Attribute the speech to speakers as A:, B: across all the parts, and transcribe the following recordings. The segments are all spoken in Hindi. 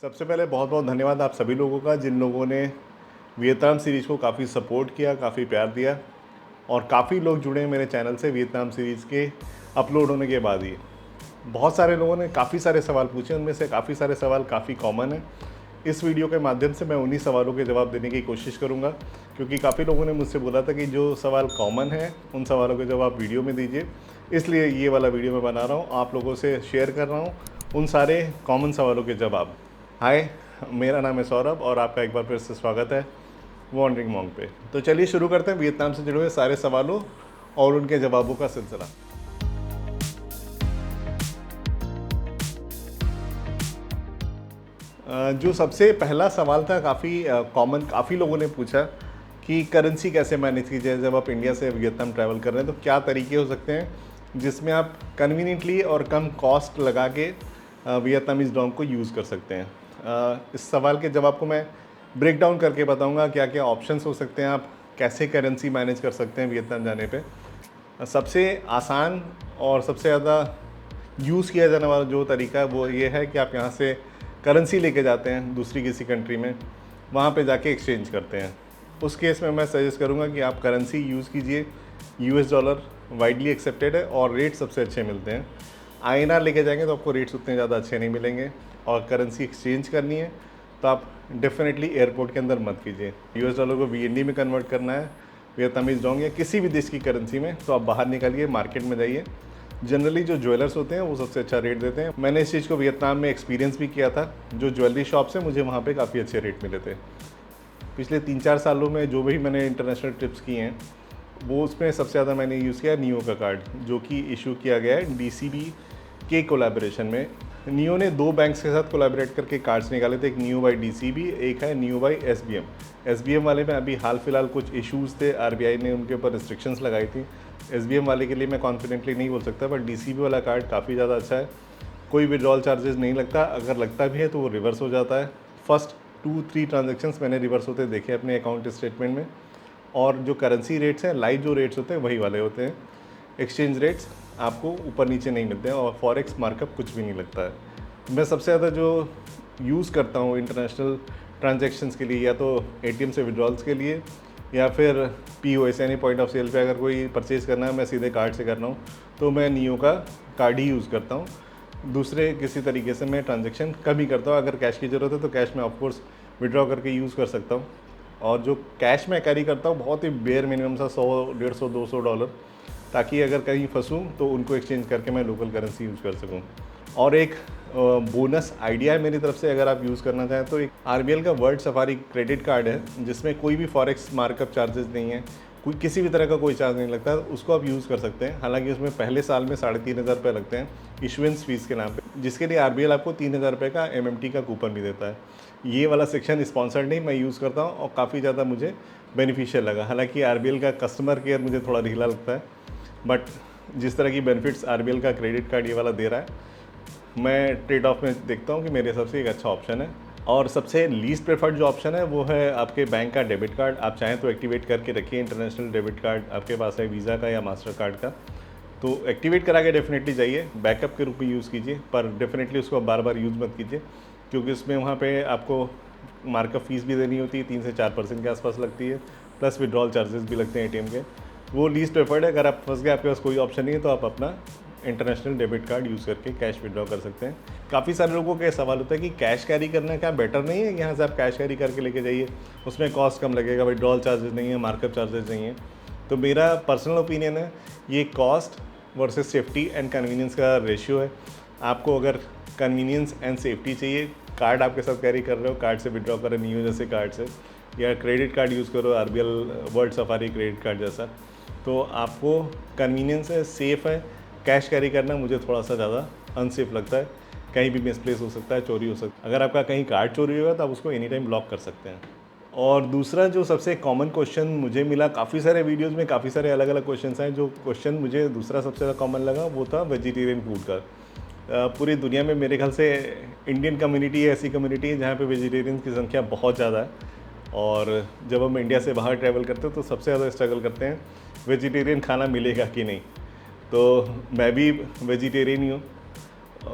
A: सबसे पहले बहुत बहुत धन्यवाद आप सभी लोगों का जिन लोगों ने वियतनाम सीरीज़ को काफ़ी सपोर्ट किया, काफ़ी प्यार दिया और काफ़ी लोग जुड़े हैं मेरे चैनल से वियतनाम सीरीज़ के अपलोड होने के बाद ही। बहुत सारे लोगों ने काफ़ी सारे सवाल पूछे, उनमें से काफ़ी सारे सवाल काफ़ी कॉमन हैं। इस वीडियो के माध्यम से मैं उन्हीं सवालों के जवाब देने की कोशिश करूंगा, क्योंकि काफ़ी लोगों ने मुझसे बोला था कि जो सवाल कॉमन है उन सवालों के जवाब वीडियो में दीजिए, इसलिए ये वाला वीडियो मैं बना रहा हूँ, आप लोगों से शेयर कर रहा हूँ उन सारे कॉमन सवालों के जवाब। हाय, मेरा नाम है सौरभ और आपका एक बार फिर से स्वागत है वॉन्डरिंग मॉन्क पे। तो चलिए शुरू करते हैं वियतनाम से जुड़े हुए सारे सवालों और उनके जवाबों का सिलसिला। जो सबसे पहला सवाल था काफ़ी कॉमन, काफ़ी लोगों ने पूछा कि करेंसी कैसे मैनेज की जाए जब आप इंडिया से वियतनाम ट्रैवल कर रहे हैं, तो क्या तरीके हो सकते हैं जिसमें आप कन्वीनियंटली और कम कॉस्ट लगा के वियतनामीज़ डोंग को यूज़ कर सकते हैं। इस सवाल के जवाब को मैं ब्रेक डाउन करके बताऊंगा क्या क्या ऑप्शंस हो सकते हैं, आप कैसे करेंसी मैनेज कर सकते हैं वियतनाम जाने पे। सबसे आसान और सबसे ज़्यादा यूज़ किया जाने वाला जो तरीका है वो ये है कि आप यहाँ से करेंसी लेके जाते हैं दूसरी किसी कंट्री में, वहाँ पे जाके एक्सचेंज करते हैं। उस केस में मैं सजेस्ट करूँगा कि आप करेंसी यूज़ कीजिए, यूएस डॉलर वाइडली एक्सेप्टेड है और रेट सबसे अच्छे मिलते हैं। आईएनआर लेके जाएंगे तो आपको रेट्स उतने ज़्यादा अच्छे नहीं मिलेंगे, और करेंसी एक्सचेंज करनी है तो आप डेफिनेटली एयरपोर्ट के अंदर मत कीजिए। यूएस डॉलर को वीएनडी में कन्वर्ट करना है, वियतनामीज़ डोंग या किसी भी देश की करेंसी में, तो आप बाहर निकलिए, मार्केट में जाइए। जनरली जो ज्वेलर्स होते हैं वो सबसे अच्छा रेट देते हैं। मैंने इस चीज़ को वियतनाम में एक्सपीरियंस भी किया था। जो ज्वेलरी शॉप्स हैं मुझे वहाँ पे काफ़ी अच्छे रेट मिले थे। पिछले 3-4 सालों में जो भी मैंने इंटरनेशनल ट्रिप्स की हैं वो उसमें सबसे ज़्यादा मैंने यूज़ किया नियो का कार्ड, जो कि इशू किया गया है डीसीबी के कोलैबोरेशन में। नियो ने 2 बैंक्स के साथ कोलैबोरेट करके कार्ड्स निकाले थे, एक नियो बाई डीसीबी, एक है नियो बाई एसबीएम। एसबीएम वाले में अभी हाल फिलहाल कुछ इश्यूज़ थे, आरबीआई ने उनके ऊपर रिस्ट्रिक्शंस लगाई थी। एसबीएम वाले के लिए मैं कॉन्फिडेंटली नहीं बोल सकता, बट डीसीबी वाला कार्ड काफ़ी ज़्यादा अच्छा है। कोई विड्रॉल चार्जेस नहीं लगता, अगर लगता भी है तो वो रिवर्स हो जाता है। फर्स्ट 2-3 ट्रांजेक्शन्स मैंने रिवर्स होते देखे अपने अकाउंट स्टेटमेंट में। और जो करेंसी रेट्स हैं, लाइव जो रेट्स होते हैं वही वाले होते हैं। एक्सचेंज रेट्स आपको ऊपर नीचे नहीं मिलते हैं और फॉरेक्स मार्कअप कुछ भी नहीं लगता है। मैं सबसे ज़्यादा जो यूज़ करता हूँ इंटरनेशनल ट्रांजैक्शंस के लिए, या तो एटीएम से विड्रॉल्स के लिए या फिर पीओएस यानी पॉइंट ऑफ सेल पे अगर कोई परचेज़ करना है, मैं सीधे कार्ड से कर रहा हूँ तो मैं नियो का कार्ड ही यूज़ करता हूँ। दूसरे किसी तरीके से मैं ट्रांजैक्शन कम ही करता हूँ। अगर कैश की ज़रूरत है तो कैश में ऑफकोर्स विड्रॉ करके यूज़ कर सकता हूँ, और जो कैश में कैरी करता हूँ बहुत ही बेयर मिनिमम सा 100, 150, 200 डॉलर, ताकि अगर कहीं फंसूँ तो उनको एक्सचेंज करके मैं लोकल करेंसी यूज़ कर सकूँ। और एक बोनस आइडिया है मेरी तरफ से, अगर आप यूज़ करना चाहें तो एक आरबीएल का वर्ल्ड सफारी क्रेडिट कार्ड है जिसमें कोई भी फॉरेक्स मार्कअप चार्जेस नहीं है, कोई किसी भी तरह का कोई चार्ज नहीं लगता, उसको आप यूज़ कर सकते हैं। हालांकि उसमें पहले साल में 3,500 रुपये लगते हैं इशुएंस फीस के नाम पे, जिसके लिए आरबीएल आपको 3,000 रुपये का एमएमटी का कूपन भी देता है। ये वाला सेक्शन स्पॉन्सर्ड नहीं, मैं यूज़ करता हूँ और काफ़ी ज़्यादा मुझे बेनिफिशियल लगा। हालांकि आरबीएल का कस्टमर केयर मुझे थोड़ा ढीला लगता है, बट जिस तरह की बेनिफिट्स आरबीएल का क्रेडिट कार्ड ये वाला दे रहा है, मैं ट्रेड ऑफ में देखता हूँ कि मेरे हिसाब से एक अच्छा ऑप्शन है। और सबसे लीस्ट प्रेफर्ड जो ऑप्शन है वो है आपके बैंक का डेबिट कार्ड। आप चाहें तो एक्टिवेट करके रखिए इंटरनेशनल डेबिट कार्ड, आपके पास है वीज़ा का या मास्टर कार्ड का, तो एक्टिवेट करा के डेफिनेटली जाइए, बैकअप के रूप में यूज़ कीजिए, पर डेफिनेटली उसको बार बार यूज़ मत कीजिए, क्योंकि उसमें वहाँ पे आपको मार्कअप फ़ीस भी देनी होती है, 3 से 4% के आसपास लगती है, प्लस विड्रॉल चार्जेस भी लगते हैं एटीएम के। वो लीस्ट प्रेफर्ड है। अगर आप फंस गए, आपके पास कोई ऑप्शन नहीं है, तो आप अपना इंटरनेशनल डेबिट कार्ड यूज़ करके कैश विड्रॉ कर सकते हैं। काफ़ी सारे लोगों का सवाल होता है कि कैश कैरी करना क्या बेटर नहीं है, यहाँ से आप कैश कैरी करके लेके जाइए, उसमें कॉस्ट कम लगेगा, विड्रॉल चार्जेस नहीं है, मार्कअप चार्जेस नहीं है। तो मेरा पर्सनल ओपिनियन है, ये cost versus safety and convenience का रेशियो है। आपको अगर कन्वीनियंस एंड सेफ्टी चाहिए, कार्ड आपके साथ कैरी कर रहे हो, कार्ड से विड्रॉ कर रहे हो नियो जैसे कार्ड से, या क्रेडिट कार्ड यूज़ करो RBL world safari credit card जैसा, तो आपको कन्वीनियंस है, सेफ़ है। कैश कैरी करना मुझे थोड़ा सा ज़्यादा अनसेफ लगता है, कहीं भी मिसप्लेस हो सकता है, चोरी हो सकता है। अगर आपका कहीं कार्ड चोरी हुआ तो आप उसको एनी टाइम ब्लॉक कर सकते हैं। और दूसरा जो सबसे कॉमन क्वेश्चन मुझे मिला, काफ़ी सारे वीडियोस में काफ़ी सारे अलग अलग क्वेश्चंस हैं, जो क्वेश्चन मुझे दूसरा सबसे ज़्यादा कॉमन लगा वो था वेजिटेरियन फूड का। पूरी दुनिया में मेरे ख्याल से इंडियन कम्युनिटी ऐसी कम्युनिटी है जहाँ पे वेजिटेरियन की संख्या बहुत ज़्यादा है, और जब हम इंडिया से बाहर ट्रैवल करते हैं तो सबसे ज़्यादा स्ट्रगल करते हैं वेजिटेरियन खाना मिलेगा कि नहीं। तो मैं भी वेजिटेरियन ही हूँ,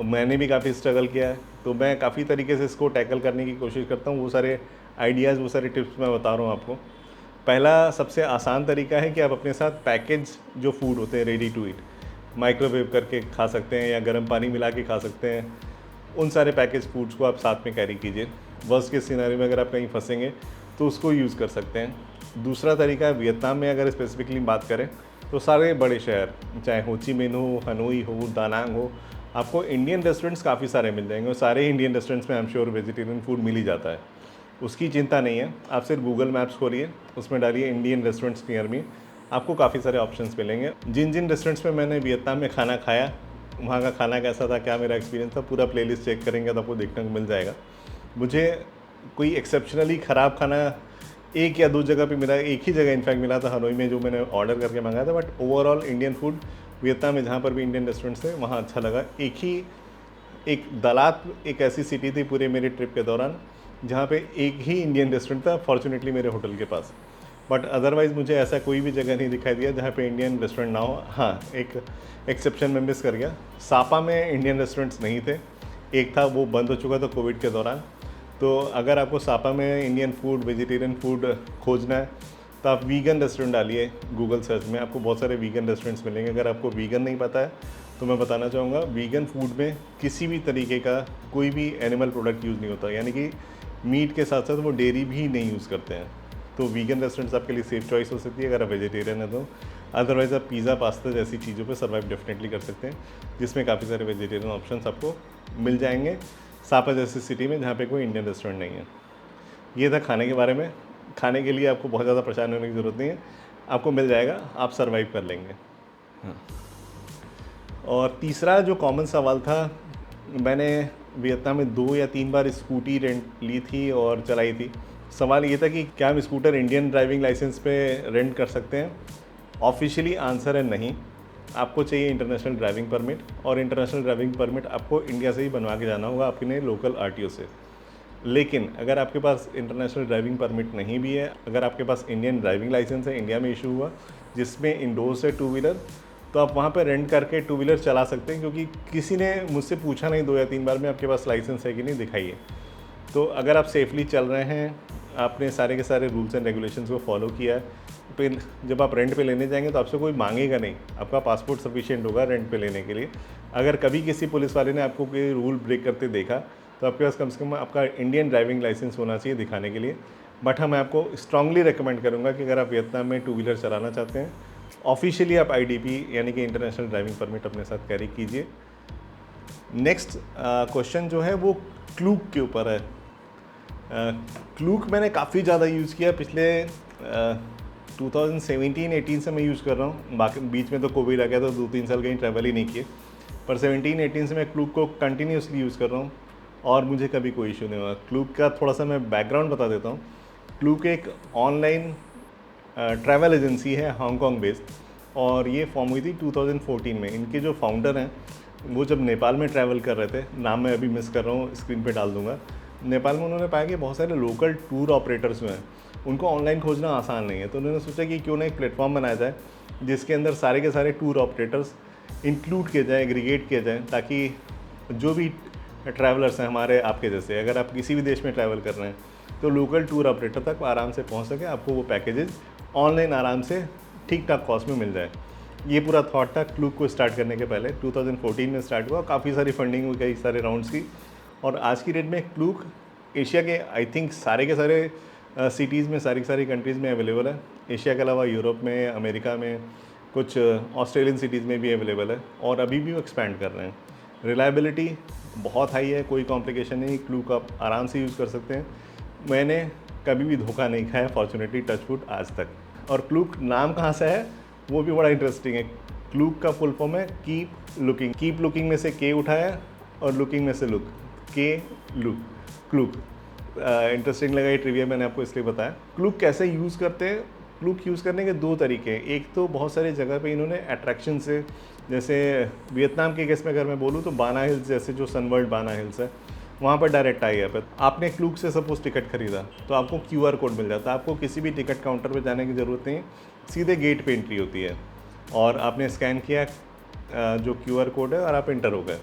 A: मैंने भी काफ़ी स्ट्रगल किया है, तो मैं काफ़ी तरीके से इसको टैकल करने की कोशिश करता हूँ। वो सारे आइडियाज़, वो सारे टिप्स मैं बता रहा हूँ आपको। पहला सबसे आसान तरीका है कि आप अपने साथ पैकेज जो फूड होते हैं रेडी टू ईट, माइक्रोवेव करके खा सकते हैं या गर्म पानी मिला के खा सकते हैं, उन सारे पैकेज फूड्स को आप साथ में कैरी कीजिए। वर्स्ट केस सिनेरियो में अगर आप कहीं फंसेंगे तो उसको यूज़ कर सकते हैं। दूसरा तरीका है, वियतनाम में अगर स्पेसिफिकली बात करें तो सारे बड़े शहर, चाहे हो ची मिन हो, हनोई हो, दानांग हो, आपको इंडियन रेस्टोरेंट्स काफ़ी सारे मिल जाएंगे और सारे इंडियन रेस्टोरेंट्स में I am sure vegetarian food मिल ही जाता है। उसकी चिंता नहीं है, आप सिर्फ गूगल मैप्स खोलिए, उसमें डालिए इंडियन रेस्टोरेंट्स नियर मी, आपको काफ़ी सारे ऑप्शंस मिलेंगे। जिन जिन रेस्टोरेंट्स में मैंने वियतनाम में खाना खाया, वहाँ का खाना कैसा था, क्या मेरा एक्सपीरियंस था, पूरा प्लेलिस्ट चेक करेंगे तो आपको देखने को मिल जाएगा। मुझे कोई एक्सेप्शनली ख़राब खाना एक या दो जगह पे मिला, एक ही जगह इनफैक्ट मिला था हनोई में, जो मैंने ऑर्डर करके मंगाया था, but overall Indian food Vietnam में जहाँ पर भी इंडियन रेस्टोरेंट्स थे वहाँ अच्छा लगा। एक दलात एक ऐसी सिटी थी पूरे मेरे ट्रिप के दौरान जहाँ पे एक ही इंडियन रेस्टोरेंट था, फॉर्चुनेटली मेरे होटल के पास। बट अदरवाइज़ मुझे ऐसा कोई भी जगह नहीं दिखाई दिया जहाँ पे इंडियन रेस्टोरेंट ना हो। हाँ, एक एक्सेप्शन में मिस कर गया, सापा में इंडियन रेस्टोरेंट्स नहीं थे, एक था वो बंद हो चुका था कोविड के दौरान। तो अगर आपको सापा में इंडियन फूड, वेजिटेरियन फूड खोजना है तो आप वीगन रेस्टोरेंट डालिए गूगल सर्च में, आपको बहुत सारे वीगन रेस्टोरेंट्स मिलेंगे। अगर आपको वीगन नहीं पता है तो मैं बताना चाहूँगा, वीगन फूड में किसी भी तरीके का कोई भी एनिमल प्रोडक्ट यूज़ नहीं होता, यानी कि मीट के साथ साथ वो डेयरी भी नहीं यूज़ करते हैं। तो वीगन रेस्टोरेंट्स आपके लिए सेफ चॉइस हो सकती है अगर आप वेजिटेरियन है तो। अदरवाइज़ आप पिज़्ज़ा, पास्ता जैसी चीज़ों पे सर्वाइव डेफिनेटली कर सकते हैं, जिसमें काफ़ी सारे वेजिटेरियन ऑप्शंस आपको मिल जाएंगे सापा जैसी सिटी में जहाँ पे कोई इंडियन रेस्टोरेंट नहीं है। ये था खाने के बारे में। खाने के लिए आपको बहुत ज़्यादा परेशान होने की ज़रूरत नहीं है, आपको मिल जाएगा, आप सर्वाइव कर लेंगे। हाँ। और तीसरा जो कॉमन सवाल था, मैंने वियतनाम में 2 या 3 बार स्कूटी रेंट ली थी और चलाई थी। सवाल ये था कि क्या हम स्कूटर इंडियन ड्राइविंग लाइसेंस पे रेंट कर सकते हैं? ऑफिशियली आंसर है नहीं, आपको चाहिए इंटरनेशनल ड्राइविंग परमिट, और इंटरनेशनल ड्राइविंग परमिट आपको इंडिया से ही बनवा के जाना होगा अपने लोकल आरटीओ से। लेकिन अगर आपके पास इंटरनेशनल ड्राइविंग परमिट नहीं भी है, अगर आपके पास इंडियन ड्राइविंग लाइसेंस है, इंडिया में इशू हुआ, जिसमें इंडोर्स है टू व्हीलर, तो आप वहाँ पर रेंट करके टू व्हीलर चला सकते हैं, क्योंकि किसी ने मुझसे पूछा नहीं 2 या 3 बार में आपके पास लाइसेंस है कि नहीं, दिखाइए। तो अगर आप सेफली चल रहे हैं, आपने सारे के सारे रूल्स एंड रेगुलेशंस को फॉलो किया है, फिर जब आप रेंट पे लेने जाएंगे तो आपसे कोई मांगेगा नहीं, आपका पासपोर्ट सफिशिएंट होगा रेंट पे लेने के लिए। अगर कभी किसी पुलिस वाले ने आपको कोई रूल ब्रेक करते देखा तो आपके पास कम से कम आपका इंडियन ड्राइविंग लाइसेंस होना चाहिए दिखाने के लिए। बट हाँ, मैं आपको स्ट्रांगली रिकमेंड करूँगा कि अगर आप वियतनाम में टू व्हीलर चलाना चाहते हैं, ऑफिशियली आप आईडीपी यानी कि इंटरनेशनल ड्राइविंग परमिट अपने साथ कैरी कीजिए। नेक्स्ट क्वेश्चन जो है वो क्लूक के ऊपर है। क्लूक मैंने काफ़ी ज़्यादा यूज़ किया, पिछले 2017-18 से मैं यूज़ कर रहा हूँ। बाकी बीच में तो कोविड आ गया तो 2-3 साल कहीं ट्रैवल ही नहीं किए, पर 17-18 से मैं क्लूक को कंटिन्यूसली यूज़ कर रहा हूँ और मुझे कभी कोई इशू नहीं हुआ। क्लूक का थोड़ा सा मैं बैकग्राउंड बता देता हूँ। क्लूक एक ऑनलाइन ट्रैवल एजेंसी है हांगकॉन्ग बेस्ड, और ये फॉर्म हुई थी 2014 में। इनके जो फाउंडर हैं वो जब नेपाल में ट्रैवल कर रहे थे, नाम मैं अभी मिस कर रहा हूँ, स्क्रीन पे डाल दूँगा, नेपाल में उन्होंने पाया कि बहुत सारे लोकल टूर ऑपरेटर्स जो हैं उनको ऑनलाइन खोजना आसान नहीं है। तो उन्होंने सोचा कि क्यों ना एक प्लेटफॉर्म बनाया जाए जिसके अंदर सारे के सारे टूर ऑपरेटर्स इंक्लूड किए जाएँ, एग्रीगेट किए जाएँ, ताकि जो भी ट्रैवलर्स हैं हमारे आपके जैसे, अगर आप किसी भी देश में ट्रैवल कर रहे हैं तो लोकल टूर ऑपरेटर तक आराम से पहुंच सके, आपको वो पैकेजेस ऑनलाइन आराम से ठीक ठाक कॉस्ट में मिल जाए। ये पूरा थॉट था क्लूक को स्टार्ट करने के पहले। 2014 में स्टार्ट हुआ, काफ़ी सारी फंडिंग हुई, कई सारे राउंड्स की, और आज की डेट में क्लूक एशिया के आई थिंक सारे के सारे सिटीज़ में, सारी सारी कंट्रीज़ में अवेलेबल है। एशिया के अलावा यूरोप में, अमेरिका में, कुछ ऑस्ट्रेलियन सिटीज़ में भी अवेलेबल है, और अभी भी वो एक्सपैंड कर रहे हैं। रिलायबिलिटी बहुत हाई है, कोई कॉम्प्लिकेशन नहीं, क्लूक आप आराम से यूज़ कर सकते हैं। मैंने कभी भी धोखा नहीं खाया फॉर्चुनेटली, टचवुड, आज तक। और क्लूक नाम कहाँ से है वो भी बड़ा इंटरेस्टिंग है। क्लूक का फुल फॉर्म है कीप लुकिंग। कीप लुकिंग में से के उठाया और लुकिंग में से लुक, के लुक, क्लूक। इंटरेस्टिंग लगा ये ट्रिविया, मैंने आपको इसलिए बताया। क्लूक कैसे यूज़ करते हैं? क्लूक यूज़ करने के 2 तरीके हैं। एक तो बहुत सारी जगह पे इन्होंने अट्रैक्शन से, जैसे वियतनाम के केस में अगर मैं बोलूँ तो बाना हिल्स जैसे जो सनवर्ल्ड बाना हिल्स है, वहाँ पर डायरेक्ट आई है। आपने क्लूक से सपोज टिकट खरीदा तो आपको QR कोड मिल जाता है, आपको किसी भी टिकट काउंटर पे जाने की ज़रूरत नहीं, सीधे गेट पे एंट्री होती है, और आपने स्कैन किया जो QR कोड है और आप एंटर हो गए।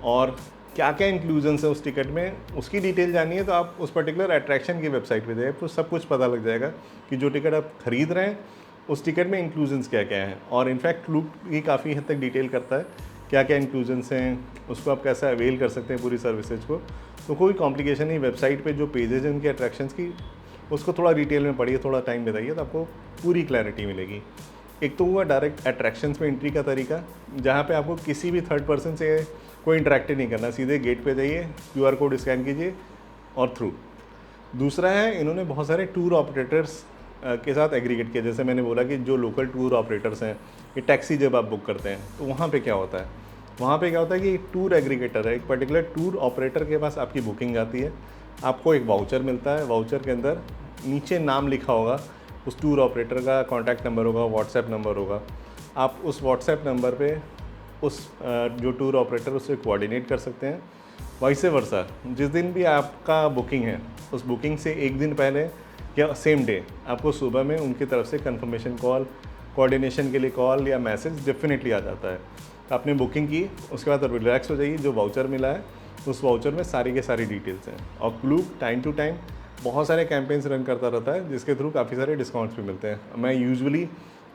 A: और क्या क्या इंक्लूजन्स है उस टिकट में, उसकी डिटेल जाननी है तो आप उस पर्टिकुलर अट्रैक्शन की वेबसाइट पे जाइए, तो सब कुछ पता लग जाएगा कि जो टिकट आप खरीद रहे हैं उस टिकट में इंक्लूजन्स क्या क्या हैं। और इनफैक्ट क्लूक भी काफ़ी हद तक डिटेल करता है क्या क्या इंक्लूजन्स हैं, उसको आप कैसे अवेल कर सकते हैं पूरी सर्विसेज को। तो कोई कॉम्प्लिकेशन नहीं, वेबसाइट पे जो पेजेज हैं उनके अट्रैक्शंस की, उसको थोड़ा डिटेल में पढ़िए, थोड़ा टाइम बिताइए, तो आपको पूरी क्लैरिटी मिलेगी। एक तो हुआ डायरेक्ट अट्रैक्शंस में एंट्री का तरीका, जहाँ पे आपको किसी भी थर्ड पर्सन से कोई इंटरेक्ट नहीं करना, सीधे गेट पे जाइए, QR कोड स्कैन कीजिए और थ्रू। दूसरा है, इन्होंने बहुत सारे टूर ऑपरेटर्स के साथ एग्रीगेट किया। जैसे मैंने बोला कि जो लोकल टूर ऑपरेटर्स हैं, ये टैक्सी जब आप बुक करते हैं तो वहाँ पे क्या होता है, वहाँ पे क्या होता है कि टूर एग्रीगेटर है, एक पर्टिकुलर टूर ऑपरेटर के पास आपकी बुकिंग जाती है, आपको एक वाउचर मिलता है, वाउचर के अंदर नीचे नाम लिखा होगा, उस टूर ऑपरेटर का कॉन्टैक्ट नंबर होगा, व्हाट्सएप नंबर होगा। आप उस व्हाट्सएप नंबर पे उस जो टूर ऑपरेटर उससे कोऑर्डिनेट कर सकते हैं। वैसे वर्सा जिस दिन भी आपका बुकिंग है, उस बुकिंग से एक दिन पहले या सेम डे आपको सुबह में उनकी तरफ से कंफर्मेशन कॉल, कोऑर्डिनेशन के लिए कॉल या मैसेज डेफिनेटली आ जाता है। तो आपने बुकिंग की, उसके बाद आप रिलैक्स हो जाइए, जो वाउचर मिला है उस वाउचर में सारी के सारी डिटेल्स हैं। और क्लूक टाइम टू टाइम बहुत सारे कैंपेन्स रन करता रहता है, जिसके थ्रू काफ़ी सारे डिस्काउंट्स भी मिलते हैं। मैं यूजुअली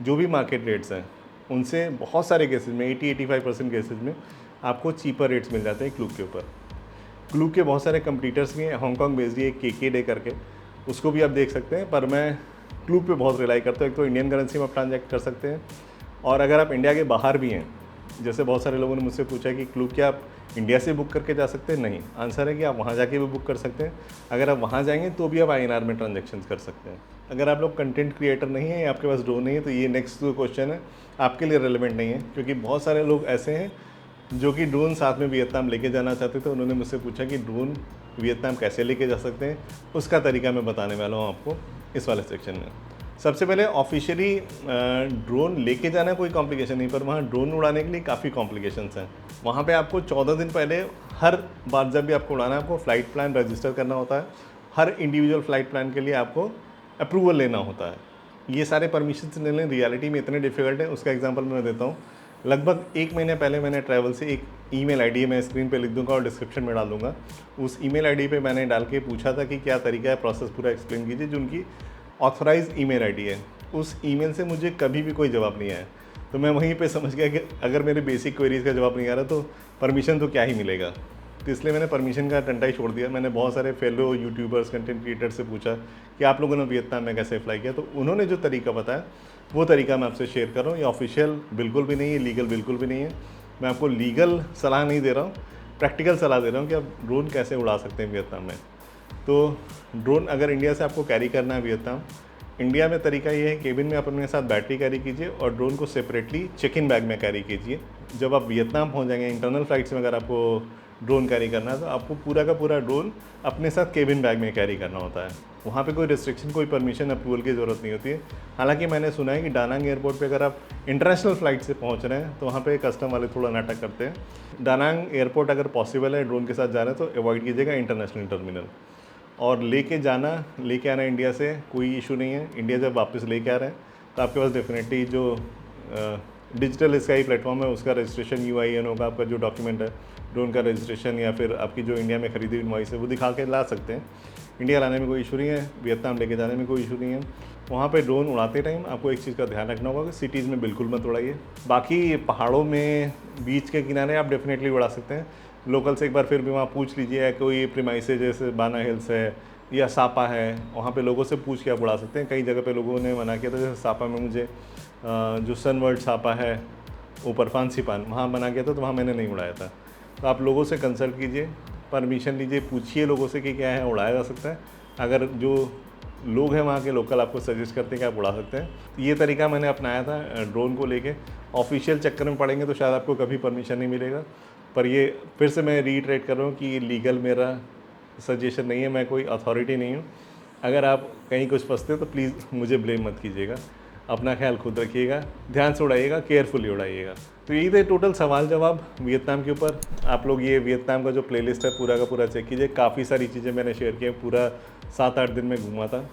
A: जो भी मार्केट रेट्स हैं उनसे बहुत सारे केसेज में 80-85% केसेज में आपको चीपर रेट्स मिल जाते हैं क्लूक के ऊपर। क्लूक के बहुत सारे कंपटीटर्स भी हैं, हांगकॉन्ग बेस्ड है KK डे करके, उसको भी आप देख सकते हैं। पर मैं क्लूक पे बहुत रिलाई करता हूँ। एक तो इंडियन करेंसी में आप ट्रांजैक्ट कर सकते हैं, और अगर आप इंडिया के बाहर भी हैं, जैसे बहुत सारे लोगों ने मुझसे पूछा कि क्लूक क्या आप इंडिया से बुक करके जा सकते हैं, नहीं, आंसर है कि आप वहाँ जाके भी बुक कर सकते हैं। अगर आप वहाँ जाएंगे तो भी आप INR में ट्रांजेक्शन कर सकते हैं। अगर आप लोग कंटेंट क्रिएटर नहीं है या आपके पास ड्रोन नहीं है, तो ये नेक्स्ट जो क्वेश्चन है आपके लिए रेलिवेंट नहीं है, क्योंकि बहुत सारे लोग ऐसे हैं जो कि ड्रोन साथ में वियतनाम लेके जाना चाहते थे। उन्होंने मुझसे पूछा कि ड्रोन वियतनाम कैसे लेके जा सकते हैं, उसका तरीका मैं बताने वाला हूँ आपको इस वाले सेक्शन में। सबसे पहले ऑफिशियली ड्रोन लेके जाना कोई कॉम्प्लिकेशन नहीं, पर वहाँ ड्रोन उड़ाने के लिए काफ़ी कॉम्प्लिकेशंस हैं। वहाँ पे आपको 14 दिन पहले हर बार जब भी आपको उड़ाना है, आपको फ़्लाइट प्लान रजिस्टर करना होता है। हर इंडिविजुअल फ़्लाइट प्लान के लिए आपको अप्रूवल लेना होता है। ये सारे परमिशंस लेने रियलिटी में इतने डिफ़िकल्ट है, उसका एग्जांपल मैं देता हूँ। लगभग 1 महीने पहले मैंने ट्रैवल से एक ईमेल आईडी मैं स्क्रीन पे लिख दूंगा और डिस्क्रिप्शन में डाल दूंगा। उस ईमेल आईडी पे मैंने डाल के पूछा था कि क्या तरीका है, प्रोसेस पूरा एक्सप्लेन कीजिए, जो उनकी ऑथराइज ईमेल आईडी है। उस ईमेल से मुझे कभी भी कोई जवाब नहीं आया, तो मैं वहीं पे समझ गया कि अगर मेरे बेसिक क्वेरीज़ का जवाब नहीं आ रहा तो परमिशन तो क्या ही मिलेगा। तो इसलिए मैंने परमिशन का डंडा ही छोड़ दिया। मैंने बहुत सारे फेलो यूट्यूबर्स, कंटेंट क्रिएटर से पूछा कि आप लोगों ने वियतनाम में कैसे अप्लाई किया, तो उन्होंने जो तरीका बताया वो तरीका मैं आपसे शेयर कर रहा हूँ। ये ऑफिशियल बिल्कुल भी नहीं है, लीगल बिल्कुल भी नहीं है। मैं आपको लीगल सलाह नहीं दे रहा हूँ, प्रैक्टिकल सलाह दे रहा हूँ कि आप ड्रोन कैसे उड़ा सकते हैं वियतनाम में। तो ड्रोन अगर इंडिया से आपको कैरी करना है वियतनाम, इंडिया में तरीका ये है, केबिन में आप अपने साथ बैटरी कैरी कीजिए और ड्रोन को सेपरेटली चेक इन बैग में कैरी कीजिए। जब आप वियतनाम पहुंच जाएंगे, इंटरनल फ्लाइट्स में अगर आपको ड्रोन कैरी करना है तो आपको पूरा का पूरा ड्रोन अपने साथ केबिन बैग में कैरी करना होता है। वहाँ पे कोई रिस्ट्रिक्शन, कोई परमिशन अप्रूवल की ज़रूरत नहीं होती है। हालांकि मैंने सुना है कि डानांग एयरपोर्ट पे अगर आप इंटरनेशनल फ़्लाइट से पहुँच रहे हैं तो वहाँ पे कस्टम वाले थोड़ा नाटक करते हैं। डानांग एयरपोर्ट अगर पॉसिबल है ड्रोन के साथ जा रहे हैं तो अवॉइड कीजिएगा इंटरनेशनल टर्मिनल। और लेके आना इंडिया से कोई इशू नहीं है। इंडिया जब वापस लेके आ रहे हैं तो आपके पास डेफिनेटली जो डिजिटल स्काई प्लेटफॉर्म है उसका रजिस्ट्रेशन UIN होगा, आपका जो डॉक्यूमेंट है ड्रोन का रजिस्ट्रेशन या फिर आपकी जो इंडिया में खरीदी इनवॉइस है वो दिखा के ला सकते हैं। इंडिया लाने में कोई इशू नहीं है, वियतनाम लेके जाने में कोई इशू नहीं है। वहाँ पे ड्रोन उड़ाते टाइम आपको एक चीज़ का ध्यान रखना होगा कि सिटीज़ में बिल्कुल मत उड़ाइए। बाकी पहाड़ों में, बीच के किनारे आप डेफिनेटली उड़ा सकते हैं। लोकल से एक बार फिर भी वहाँ पूछ लीजिए, कोई प्रीमाइसेस जैसे बाना हिल्स है या सापा है, वहाँ पे लोगों से पूछ के आप उड़ा सकते हैं। कई जगह पे लोगों ने मना किया था, जैसे सापा में मुझे जो सन वर्ल्ड सापा है ऊपर फांसीपान, वहाँ मना किया था, तो वहाँ मैंने नहीं उड़ाया था। तो आप लोगों से कंसल्ट कीजिए, परमिशन लीजिए, पूछिए लोगों से कि क्या है उड़ाया जा सकता है। अगर जो लोग हैं वहाँ के लोकल आपको सजेस्ट करते हैं कि आप उड़ा सकते हैं, तो ये तरीका मैंने अपनाया था ड्रोन को लेके। ऑफिशियल चक्कर में पड़ेंगे तो शायद आपको कभी परमिशन नहीं मिलेगा, पर ये फिर से मैं रीइटरेट कर रहा हूँ कि ये लीगल मेरा सजेशन नहीं है, मैं कोई अथॉरिटी नहीं हूँ। अगर आप कहीं कुछ फंसते हो तो प्लीज़ मुझे ब्लेम मत कीजिएगा। अपना ख्याल खुद रखिएगा, ध्यान से उड़ाइएगा, केयरफुली उड़ाइएगा। तो यही थे टोटल सवाल जवाब वियतनाम के ऊपर। आप लोग ये वियतनाम का जो प्लेलिस्ट है पूरा का पूरा चेक कीजिए। काफ़ी सारी चीज़ें मैंने शेयर की, पूरा 7-8 दिन में घूमा था।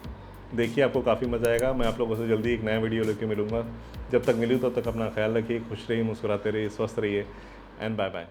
A: देखिए आपको काफ़ी मज़ा आएगा। मैं आप लोगों से जल्दी एक नया वीडियो लेके मिलूँगा। जब तक मिलूँ तब तक अपना ख्याल रखिए, खुश रहिए, मुस्कुराते रहिए, स्वस्थ रहिए एंड बाय बाय।